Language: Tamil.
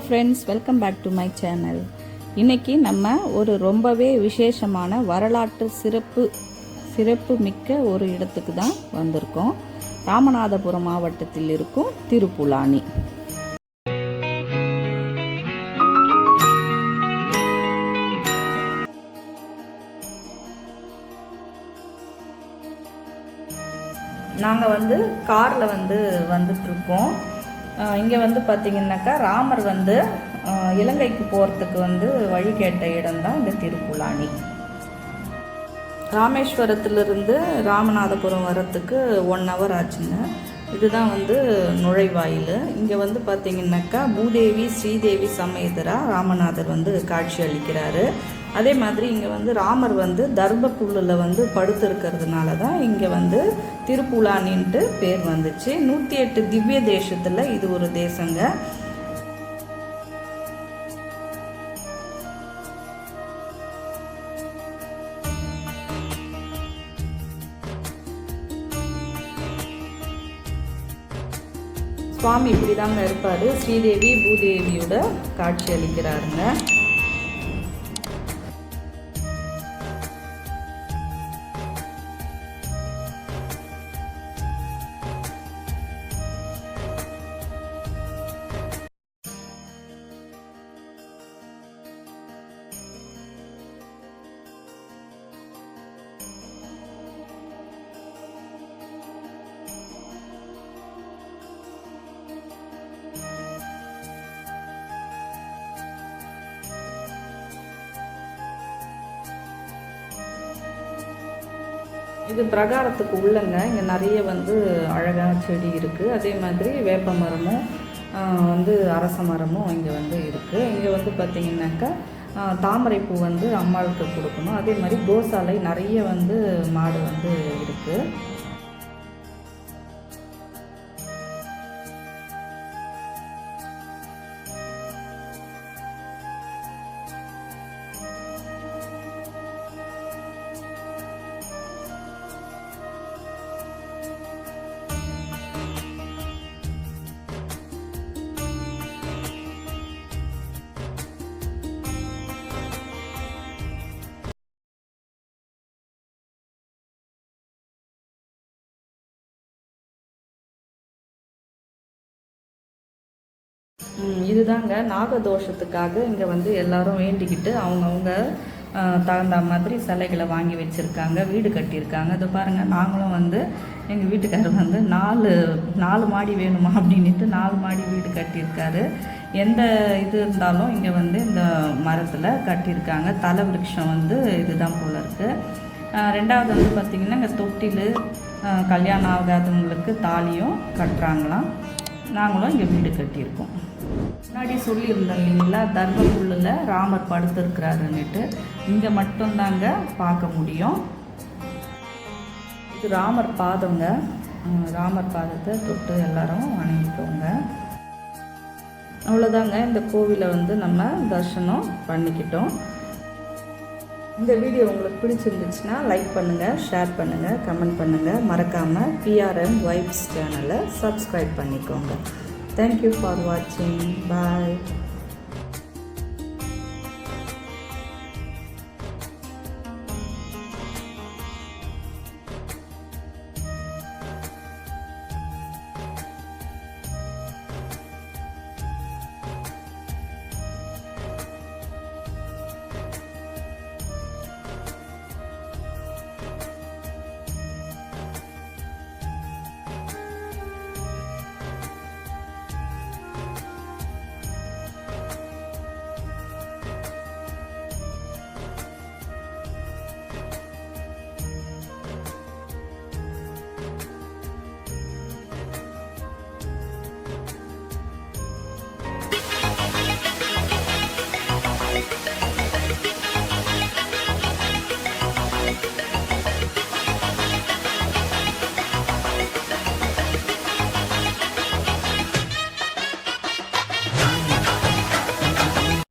Friends, welcome back to my channel. இன்றைக்கி நம்ம ஒரு ரொம்பவே விசேஷமான வரலாற்று சிறப்பு மிக்க ஒரு இடத்துக்கு தான் வந்திருக்கோம். ராமநாதபுரம் மாவட்டத்தில் இருக்கும் திருப்புலானி. நாங்கள் காரில் வந்துட்டுருக்கோம். இங்கே பார்த்திங்கன்னாக்கா ராமர் இலங்கைக்கு போகிறதுக்கு வழி கேட்ட இடம் தான் இந்த திருப்புலானி. ராமேஸ்வரத்திலிருந்து ராமநாதபுரம் வரத்துக்கு 1 hour ஆச்சுங்க. இதுதான் நுழைவாயில். இங்கே பார்த்திங்கன்னாக்கா பூதேவி ஸ்ரீதேவி சமேதராக ராமநாதர் காட்சி அளிக்கிறாரு. அதே மாதிரி இங்கே ராமர் தர்ப புல்லில் படுத்திருக்கிறதுனால தான் இங்கே திருப்புலானின்ட்டு பேர் வந்துச்சு. 108 திவ்ய தேசத்தில் இது ஒரு தேசங்க. சுவாமி இப்படி தாங்க இருப்பார். ஸ்ரீதேவி பூதேவியோட காட்சி அளிக்கிறாருங்க. இது பிரகாரத்துக்கு உள்ளங்க. இங்கே நிறைய அழகான செடி இருக்குது. அதே மாதிரி வேப்ப மரமும் அரச மரமும் இங்கே இருக்குது. இங்கே பார்த்திங்கனாக்கா தாமரைப்பூ அம்மாளுக்கு கொடுக்கணும். அதே மாதிரி கோசாலை நிறைய மாடு இருக்குது. இதுதாங்க நாகதோஷத்துக்காக இங்கே எல்லாரும் வேண்டிக்கிட்டு அவங்கவுங்க தகுந்த மாதிரி சிலைகளை வாங்கி வச்சுருக்காங்க, வீடு கட்டியிருக்காங்க. இதை பாருங்கள், நாங்களும் எங்கள் வீட்டுக்காரர் 4 மாடி வேணுமா அப்படின்ட்டு 4 மாடி வீடு கட்டியிருக்காரு. எந்த இது இருந்தாலும் இங்கே இந்த மரத்தில் கட்டியிருக்காங்க. தலை விருட்சம் இதுதான் போல் இருக்குது. ரெண்டாவது பார்த்திங்கன்னா இங்கே தொட்டில் கல்யாணம் ஆகாதவங்களுக்கு தாலியும் கட்டுறாங்களாம். நாங்களும் இங்கே வீடு கட்டியிருக்கோம். முன்னாடி சொல்லியிருந்தோம் இல்லைங்களா, தர்ப புல்லில் ராமர் படுத்திருக்கிறாருன்னுட்டு. இங்கே மட்டும்தாங்க பார்க்க முடியும். இது ராமர் பாதங்க. ராமர் பாதத்தை தொட்டு எல்லாரும் வணங்கிக்கோங்க. அவ்வளோதாங்க. இந்த கோவிலை நம்ம தரிசனம் பண்ணிக்கிட்டோம். இந்த வீடியோ உங்களுக்கு பிடிச்சிருந்துச்சுன்னா லைக் பண்ணுங்கள், ஷேர் பண்ணுங்கள், கமெண்ட் பண்ணுங்கள். மறக்காமல் PRM வைப்ஸ் சேனலை சப்ஸ்கிரைப் பண்ணிக்கோங்க. Thank you for watching. Bye.